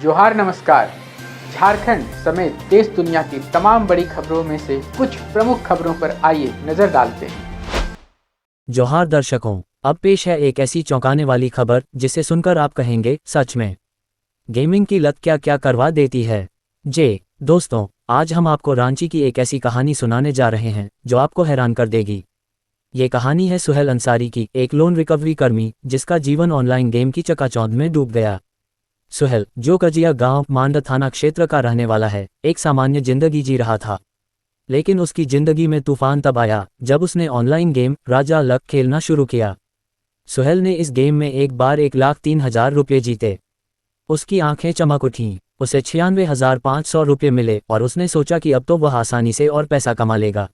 जोहार नमस्कार। झारखंड समेत देश दुनिया की तमाम बड़ी खबरों में से कुछ प्रमुख खबरों पर आइए नजर डालते हैं। जोहार दर्शकों, अब पेश है एक ऐसी चौंकाने वाली खबर जिसे सुनकर आप कहेंगे सच में गेमिंग की लत क्या क्या करवा देती है। दोस्तों, आज हम आपको रांची की एक ऐसी कहानी सुनाने जा रहे हैं जो आपको हैरान कर देगी। ये कहानी है सुहेल अंसारी की, एक लोन रिकवरी कर्मी जिसका जीवन ऑनलाइन गेम की चकाचौंध में डूब गया। सुहेल, जो कजिया गांव मांडा थाना क्षेत्र का रहने वाला है, एक सामान्य जिंदगी जी रहा था। लेकिन उसकी जिंदगी में तूफान तब आया जब उसने ऑनलाइन गेम राजा लक खेलना शुरू किया। सुहेल ने इस गेम में एक बार 1,03,000 रुपये जीते। उसकी आंखें चमक उठीं, उसे 96,500 रुपये मिले और उसने सोचा कि अब तो वह आसानी से और पैसा कमा लेगा।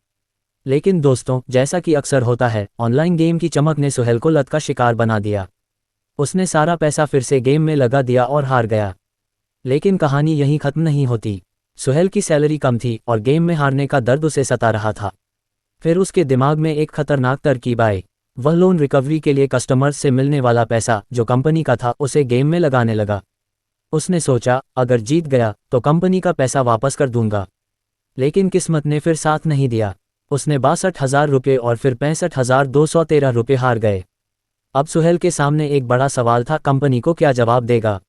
लेकिन दोस्तों, जैसा कि अक्सर होता है, ऑनलाइन गेम की चमक ने सुहेल को लत का शिकार बना दिया। उसने सारा पैसा फिर से गेम में लगा दिया और हार गया। लेकिन कहानी यहीं खत्म नहीं होती। सुहेल की सैलरी कम थी और गेम में हारने का दर्द उसे सता रहा था। फिर उसके दिमाग में एक खतरनाक तरकीब आई। वह लोन रिकवरी के लिए कस्टमर्स से मिलने वाला पैसा जो कंपनी का था उसे गेम में लगाने लगा। उसने सोचा, अगर जीत गया तो कंपनी का पैसा वापस कर दूंगा। लेकिन किस्मत ने फिर साथ नहीं दिया। उसने 62,000 रुपये और फिर 65,213 रुपये हार गए। अब सुहेल के सामने एक बड़ा सवाल था, कंपनी को क्या जवाब देगा।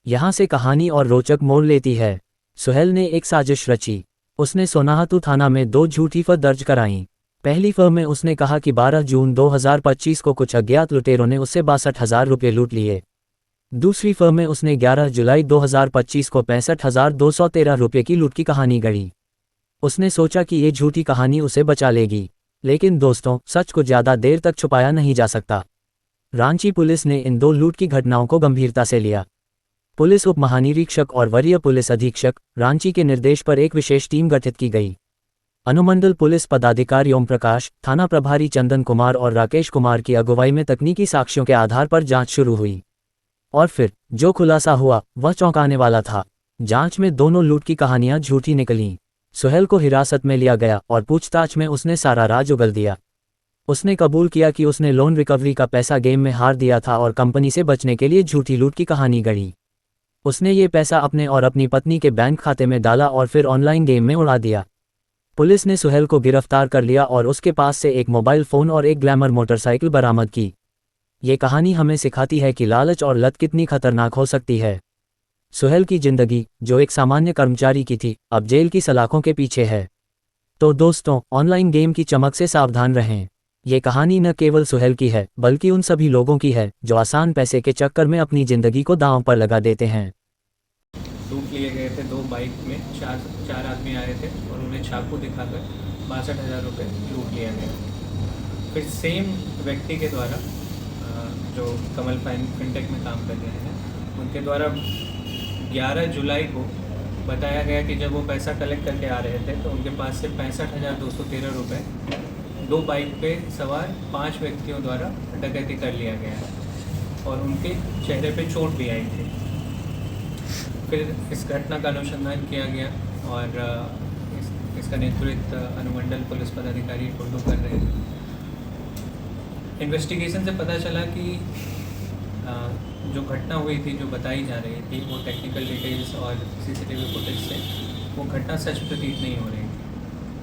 यहाँ से कहानी और रोचक मोड़ लेती है। सुहेल ने एक साजिश रची। उसने सोनाहतू थाना में 2 झूठी फर्द दर्ज कराईं। पहली फर्म में उसने कहा कि 12 जून 2025 को कुछ अज्ञात लुटेरों ने उससे 62,000 रुपये लूट लिए। दूसरी फर्म में उसने 11 जुलाई 2025 को 65,213 रुपये की लूट की कहानी गढ़ी। उसने सोचा कि ये झूठी कहानी उसे बचा लेगी। लेकिन दोस्तों, सच को ज़्यादा देर तक छुपाया नहीं जा सकता। रांची पुलिस ने इन 2 लूट की घटनाओं को गंभीरता से लिया। पुलिस उप महानिरीक्षक और वरीय पुलिस अधीक्षक रांची के निर्देश पर एक विशेष टीम गठित की गई। अनुमंडल पुलिस पदाधिकारी ओम प्रकाश, थाना प्रभारी चंदन कुमार और राकेश कुमार की अगुवाई में तकनीकी साक्ष्यों के आधार पर जांच शुरू हुई। और फिर जो खुलासा हुआ वह चौंकाने वाला था। जांच में दोनों लूट की कहानियां झूठी निकलीं। सुहेल को हिरासत में लिया गया और पूछताछ में उसने सारा राज उगल दिया। उसने कबूल किया कि उसने लोन रिकवरी का पैसा गेम में हार दिया था और कंपनी से बचने के लिए झूठी लूट की कहानी गढ़ी। उसने ये पैसा अपने और अपनी पत्नी के बैंक खाते में डाला और फिर ऑनलाइन गेम में उड़ा दिया। पुलिस ने सुहेल को गिरफ्तार कर लिया और उसके पास से एक मोबाइल फ़ोन और एक ग्लैमर मोटरसाइकिल बरामद की। ये कहानी हमें सिखाती है कि लालच और लत कितनी खतरनाक हो सकती है। सुहेल की जिंदगी, जो एक सामान्य कर्मचारी की थी, अब जेल की सलाखों के पीछे है। तो दोस्तों, ऑनलाइन गेम की चमक से सावधान रहें। ये कहानी न केवल सुहेल की है बल्कि उन सभी लोगों की है जो आसान पैसे के चक्कर में अपनी ज़िंदगी को दांव पर लगा देते हैं। लूट लिए गए थे 2 बाइक में, चार आदमी आए थे और उन्हें चाकू दिखाकर 62,000 रुपये लूट लिया गया। फिर सेम व्यक्ति के द्वारा जो कमल फिनटेक में काम कर रहे हैं, उनके द्वारा 11 जुलाई को बताया गया कि जब वो पैसा कलेक्ट करके आ रहे थे तो उनके पास से 65,213 रुपये 2 बाइक पे सवार 5 व्यक्तियों द्वारा डकैती कर लिया गया है और उनके चेहरे पे चोट भी आई थी। फिर इस घटना का अनुसंधान किया गया और इसका नेतृत्व अनुमंडल पुलिस पदाधिकारी टुंडू कर रहे थे। इन्वेस्टिगेशन से पता चला कि जो घटना हुई थी, जो बताई जा रही थी, वो टेक्निकल डिटेल्स और सीसीटीवी फुटेज से वो घटना सच प्रतीत नहीं हो रही थी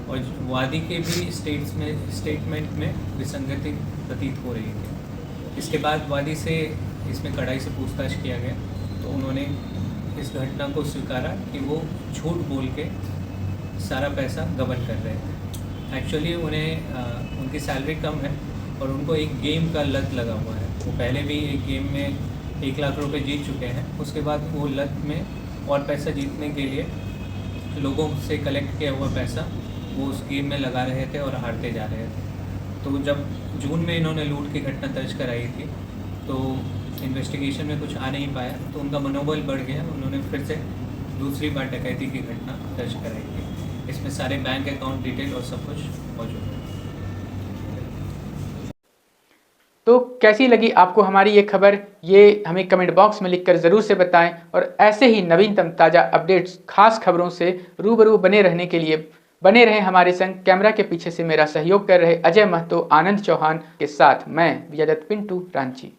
और वादी के भी स्टेटमेंट में विसंगति प्रतीत हो रही थी। इसके बाद वादी से इसमें कड़ाई से पूछताछ किया गया तो उन्होंने इस घटना को स्वीकारा कि वो झूठ बोल के सारा पैसा गबन कर रहे थे। एक्चुअली उन्हें उनकी सैलरी कम है और उनको एक गेम का लत लगा हुआ है। वो पहले भी एक गेम में 1 लाख रुपए जीत चुके हैं। उसके बाद वो लत में और पैसा जीतने के लिए लोगों से कलेक्ट किया हुआ पैसा वो उस गेम में लगा रहे थे और हारते जा रहे थे। तो जब जून में इन्होंने लूट की घटना दर्ज कराई थी तो इन्वेस्टिगेशन में कुछ आ नहीं पाया, तो उनका मनोबल बढ़ गया। उन्होंने फिर से दूसरी बार डकैती की घटना दर्ज कराई थी। इसमें सारे बैंक अकाउंट डिटेल और सब कुछ मौजूद है। तो कैसी लगी आपको हमारी ये खबर, ये हमें कमेंट बॉक्स में लिखकर ज़रूर से बताएं और ऐसे ही नवीनतम ताज़ा अपडेट्स, खास खबरों से रूबरू बने रहने के लिए बने रहें हमारे संग। कैमरा के पीछे से मेरा सहयोग कर रहे अजय महतो, आनंद चौहान के साथ मैं विजय दत्त पिंटू, रांची।